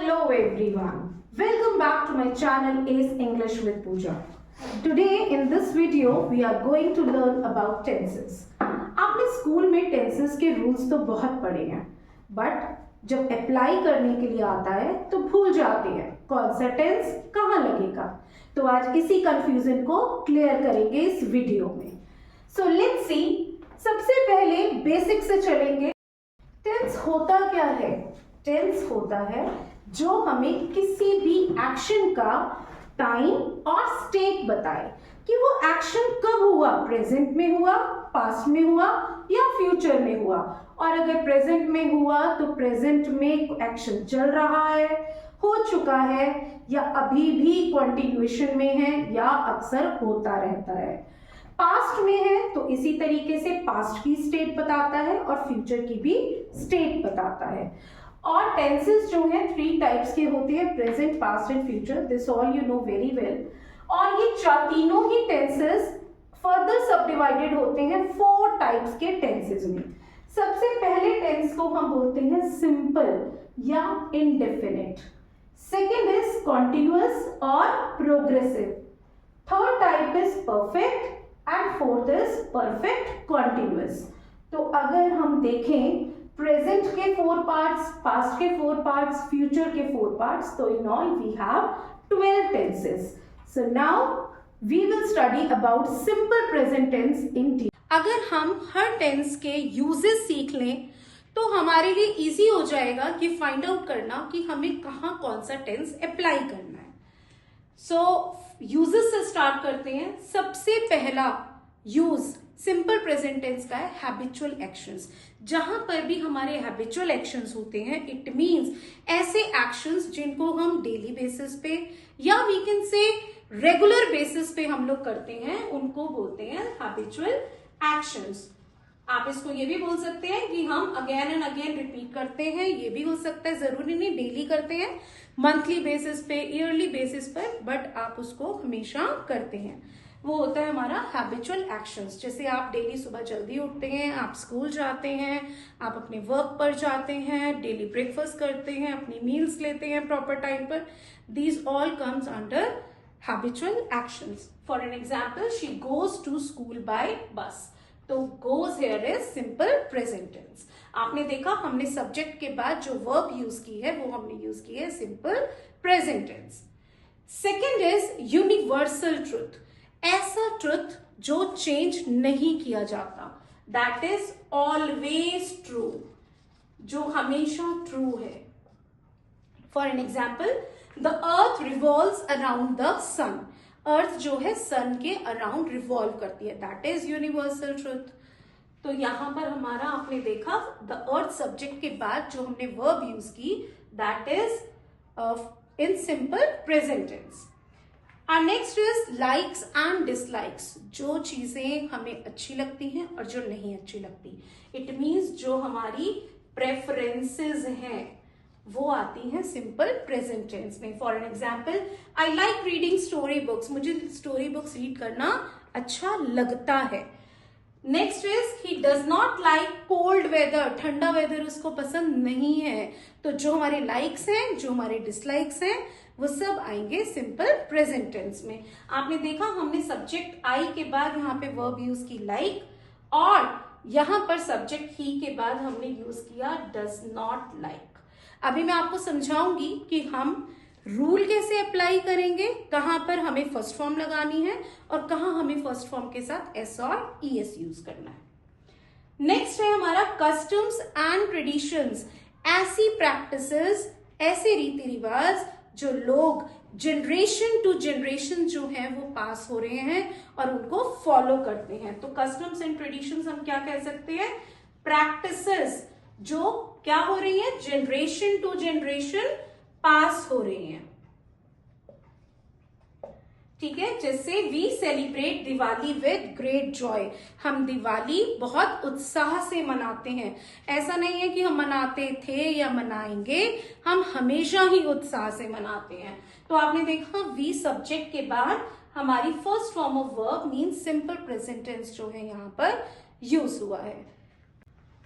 Hello everyone. Welcome back to my channel Ace English with Pooja. Today in this video we are going to learn about tenses. आपने school में tenses के rules तो बहुत पढ़े हैं, but जब apply करने के लिए आता है तो भूल जाते हैं कौन सा टेंस कहाँ लगेगा। तो आज इसी कंफ्यूजन को क्लियर करेंगे इस वीडियो में। सो लेट्स सी, सबसे पहले बेसिक से चलेंगे। टेंस होता क्या है? टेंस होता है जो हमें किसी भी एक्शन का टाइम और स्टेट बताए कि वो एक्शन कब हुआ, प्रेजेंट में हुआ, पास्ट में हुआ या फ्यूचर में हुआ। और अगर प्रेजेंट में हुआ तो प्रेजेंट में एक्शन चल रहा है, हो चुका है, या अभी भी कंटिन्यूएशन में है, या अक्सर होता रहता है। पास्ट में है तो इसी तरीके से पास्ट की स्टेट बताता है और फ्यूचर की भी स्टेट बताता है। और टेंसेस जो है 3 टाइप्स के होते हैं, present, past and future. This all you know very well. और ये तीनों ही टेंसेस फर्दर सब डिवाइडेड होते हैं 4 टाइप्स के टेंसेस में। सबसे पहले टेंस को हम बोलते हैं सिंपल या इंडेफिनिट। सेकेंड इज कॉन्टिन्यूअस और progressive. Third type is perfect and fourth is perfect continuous. तो अगर हम देखें प्रेजेंट के 4 पार्ट्स, पास्ट के 4 पार्ट्स, फ्यूचर के 4 पार्ट्स, तो in all we have 12 tenses. So now we will study about simple present tense in detail. अगर हम हर टेंस के यूजेस सीख लें तो हमारे लिए इजी हो जाएगा कि फाइंड आउट करना कि हमें कहाँ कौन सा टेंस अप्लाई करना है। सो यूजेस से स्टार्ट करते हैं। सबसे पहला यूज सिंपल प्रेजेंट टेंस का है हैबिचुअल एक्शंस। जहां पर भी हमारे हैबिचुअल एक्शंस होते हैं, इट मींस ऐसे एक्शंस जिनको हम डेली बेसिस पे या we can say regular basis पे हम लोग करते हैं, उनको बोलते हैं हैबिचुअल एक्शंस। आप इसको ये भी बोल सकते हैं कि हम अगेन एंड अगेन रिपीट करते हैं, ये भी हो सकता है, जरूरी नहीं डेली करते हैं, मंथली बेसिस पे, ईयरली बेसिस पर, बट आप उसको हमेशा करते हैं। वो होता है हमारा हैबिचुअल एक्शंस। जैसे आप डेली सुबह जल्दी उठते हैं, आप स्कूल जाते हैं, आप अपने वर्क पर जाते हैं, डेली ब्रेकफास्ट करते हैं, अपनी मील्स लेते हैं प्रॉपर टाइम पर। These all comes under habitual actions. For an example, she goes to school by bus. तो goes here is simple present tense. आपने देखा हमने सब्जेक्ट के बाद जो वर्ब यूज की है वो हमने यूज की है simple present tense. Second is universal truth. ऐसा ट्रुथ जो चेंज नहीं किया जाता, दैट इज ऑलवेज ट्रू, जो हमेशा ट्रू है। For an example, the earth revolves around the sun. Earth जो है सन के अराउंड रिवॉल्व करती है, दैट इज यूनिवर्सल ट्रुथ। तो यहां पर हमारा आपने देखा द अर्थ सब्जेक्ट के बाद जो हमने वर्ब यूज की, that is in simple present tense. और next is likes and dislikes. जो चीजें हमें अच्छी लगती हैं और जो नहीं अच्छी लगती, इट मीन्स जो हमारी प्रेफरेंसेस हैं वो आती हैं सिंपल प्रेजेंट टेंस में। For an example, I like reading story books. मुझे स्टोरी बुक्स रीड करना अच्छा लगता है। Next is he does not like cold weather. ठंडा वेदर उसको पसंद नहीं है। तो जो हमारे लाइक्स हैं, जो हमारे डिसलाइक्स हैं, वो सब आएंगे सिंपल प्रेजेंट टेंस में। आपने देखा हमने सब्जेक्ट आई के बाद यहाँ पे वर्ब यूज की लाइक, और यहां पर सब्जेक्ट ही के बाद हमने यूज किया डज नॉट लाइक। अभी मैं आपको समझाऊंगी कि हम रूल कैसे अप्लाई करेंगे, कहां पर हमें फर्स्ट फॉर्म लगानी है और कहां हमें फर्स्ट फॉर्म के साथ एस और ईएस यूज करना है। नेक्स्ट है हमारा कस्टम्स एंड ट्रेडिशंस। ऐसी प्रैक्टिसेस, ऐसे रीति रिवाज जो लोग जनरेशन टू जनरेशन जो है वो पास हो रहे हैं और उनको फॉलो करते हैं। तो कस्टम्स एंड ट्रेडिशंस हम क्या कह सकते हैं? प्रैक्टिसेस जो क्या हो रही है, जनरेशन टू जनरेशन पास हो रही हैं। ठीक है, जैसे we celebrate Diwali with great joy. हम दिवाली बहुत उत्साह से मनाते हैं। ऐसा नहीं है कि हम मनाते थे या मनाएंगे, हम हमेशा ही उत्साह से मनाते हैं। तो आपने देखा वी सब्जेक्ट के बाद हमारी first form of verb means simple present tense जो है यहां पर यूज हुआ है।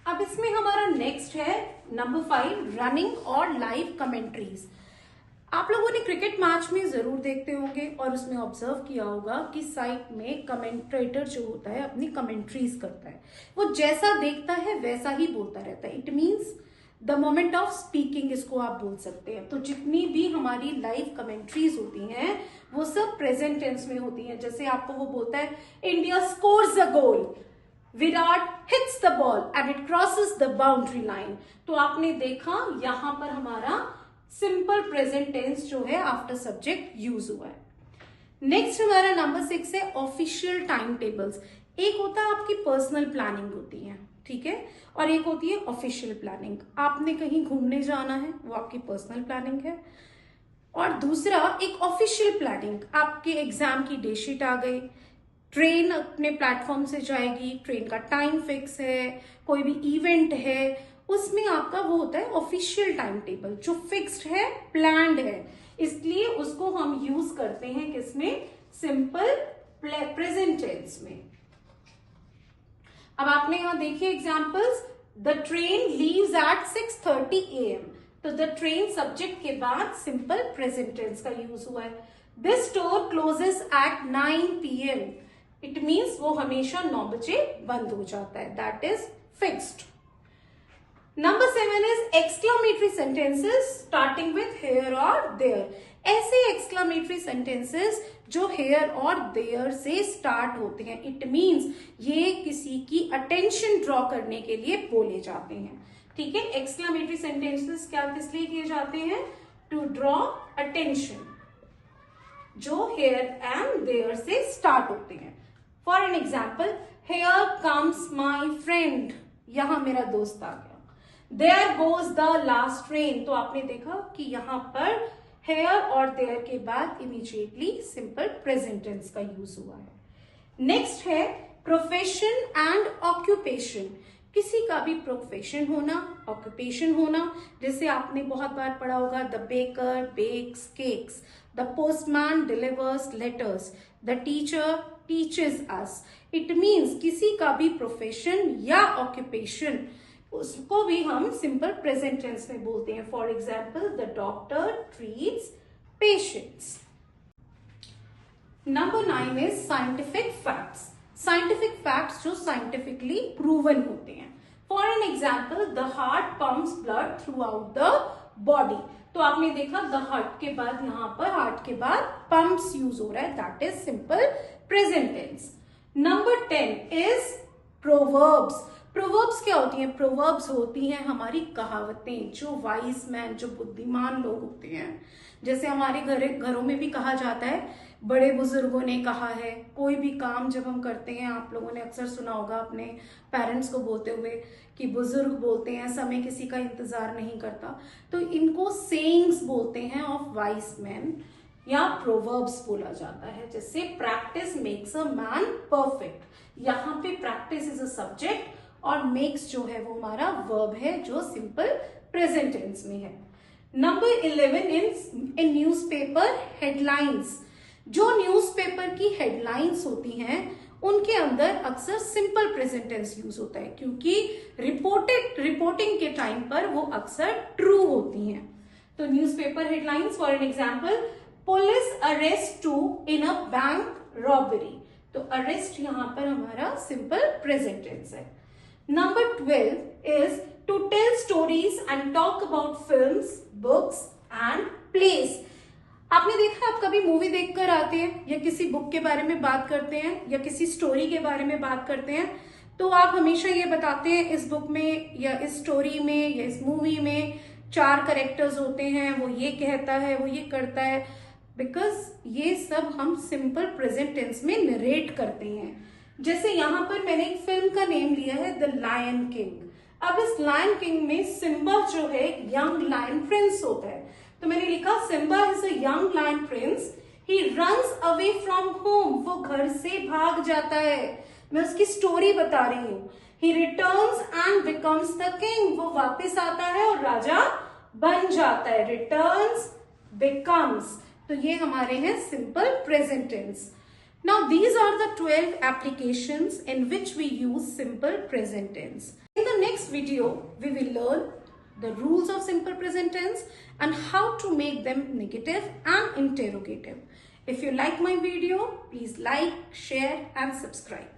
अब इसमें हमारा नेक्स्ट है नंबर 5, रनिंग और लाइव कमेंट्रीज। आप लोगों ने क्रिकेट मैच में जरूर देखते होंगे और उसमें ऑब्जर्व किया होगा कि साइड में कमेंट्रेटर जो होता है अपनी कमेंट्रीज करता है, वो जैसा देखता है वैसा ही बोलता रहता है। It means the moment of speaking इसको आप बोल सकते हैं। तो जितनी भी हमारी लाइव कमेंट्रीज होती हैं वो सब प्रेजेंट टेंस में होती हैं। जैसे आपको वो बोलता है India scores a goal, Virat hits the ball and it crosses the boundary line. तो आपने देखा यहां पर हमारा सिंपल प्रेजेंट टेंस जो है आफ्टर सब्जेक्ट यूज हुआ है। नेक्स्ट हमारा नंबर 6 है ऑफिशियल टाइम टेबल्स। एक होता है आपकी पर्सनल प्लानिंग होती है, ठीक है, और एक होती है ऑफिशियल प्लानिंग। आपने कहीं घूमने जाना है, वो आपकी पर्सनल प्लानिंग है। और दूसरा एक ऑफिशियल प्लानिंग, आपके एग्जाम की डेट शीट आ गई, ट्रेन अपने प्लेटफॉर्म से जाएगी, ट्रेन का टाइम फिक्स है, कोई भी इवेंट है, उसमें आपका वो होता है ऑफिशियल टाइम टेबल जो फिक्स्ड है, प्लान्ड है। इसलिए उसको हम यूज करते हैं किसमें? सिंपल प्रेजेंट टेंस में। अब आपने यहां देखिए examples, the train leaves at 6:30 AM। तो द ट्रेन सब्जेक्ट के बाद सिंपल प्रेजेंट टेंस का यूज हुआ है। This store closes at 9 PM। It means वो हमेशा 9 बजे बंद हो जाता है, that is fixed. Number 7 is exclamatory sentences starting with here और देयर। ऐसे एक्सक्लामेटरी सेंटेंसेस जो हेयर और देयर से स्टार्ट होते हैं, इट मीन्स ये किसी की अटेंशन ड्रॉ करने के लिए बोले जाते हैं, ठीक है। एक्सक्लामेटरी सेंटेंसेस क्या किस लिए किए जाते हैं? टू ड्रॉ अटेंशन, जो हेयर एंड देयर से स्टार्ट होते हैं। For an example, here comes my friend, यहां मेरा दोस्त आ गया। There goes the last train। तो आपने देखा कि यहां पर हेयर और देयर के बाद इमीडिएटली सिंपल प्रेजेंट टेंस का यूज हुआ है। नेक्स्ट है प्रोफेशन एंड ऑक्यूपेशन। किसी का भी प्रोफेशन होना, ऑक्यूपेशन होना, जैसे आपने बहुत बार पढ़ा होगा, the baker bakes cakes, the postman delivers letters, the teacher teaches us. It means किसी का भी प्रोफेशन या ऑक्यूपेशन, उसको भी हम सिंपल प्रेजेंट टेंस में बोलते हैं। For example, the doctor treats patients. Number 9 is scientific facts. Scientific facts जो साइंटिफिकली प्रूवन होते हैं। For an example, the heart pumps blood through out the body. तो आपने देखा द हार्ट के बाद यहां पर हार्ट के बाद पंप्स यूज हो रहा है, that is simple present tense. Number 10 is proverbs. Proverbs क्या होती हैं? प्रोवर्ब्स होती हैं हमारी कहावतें, जो वाइज मैन, जो बुद्धिमान लोग होते हैं। जैसे हमारे घरों में भी कहा जाता है, बड़े बुजुर्गों ने कहा है। कोई भी काम जब हम करते हैं, आप लोगों ने अक्सर सुना होगा अपने पेरेंट्स को बोलते हुए कि बुजुर्ग बोलते हैं समय किसी का इंतजार नहीं करता। तो इनको सेइंग्स बोलते हैं ऑफ वाइज मैन या प्रोवर्ब्स बोला जाता है। जैसे practice makes a man perfect. यहाँ पे प्रैक्टिस इज अ सब्जेक्ट और मेक्स जो है वो हमारा वर्ब है जो सिंपल प्रेजेंट टेंस में है। नंबर 11 इन न्यूज़पेपर हेडलाइंस। जो न्यूज़पेपर की हेडलाइंस होती हैं उनके अंदर अक्सर सिंपल प्रेजेंट टेंस यूज होता है, क्योंकि रिपोर्टिंग के टाइम पर वो अक्सर ट्रू होती हैं। तो newspaper headlines, for an example, police arrest 2 in a bank robbery. तो अरेस्ट यहां पर हमारा सिंपल प्रेजेंट टेंस है। Number 12 is to tell stories and talk about films, books and plays। आपने देखा, आप कभी मूवी देखकर आते हैं या किसी बुक के बारे में बात करते हैं या किसी स्टोरी के बारे में बात करते हैं, तो आप हमेशा ये बताते हैं इस बुक में या इस स्टोरी में या इस मूवी में 4 कैरेक्टर्स होते हैं, वो ये कहता है, वो ये करता है, बिकॉज ये सब हम सिंपल प्रेजेंट टेंस में नरेट करते हैं। जैसे यहां पर मैंने एक फिल्म का नेम लिया है, द लायन किंग। अब इस लायन किंग में सिम्बा जो है यंग लायन प्रिंस होता है। तो मैंने लिखा Simba is a young lion prince, he runs away from home. वो घर से भाग जाता है। मैं उसकी स्टोरी बता रही हूँ। ही returns and becomes the king. वो वापस आता है और राजा बन जाता है। रिटर्न्स, बिकम्स, तो ये हमारे हैं simple present tense. Now these are the 12 applications in which we use simple present tense. In the next video, we will learn the rules of simple present tense and how to make them negative and interrogative. If you like my video, please like, share and subscribe.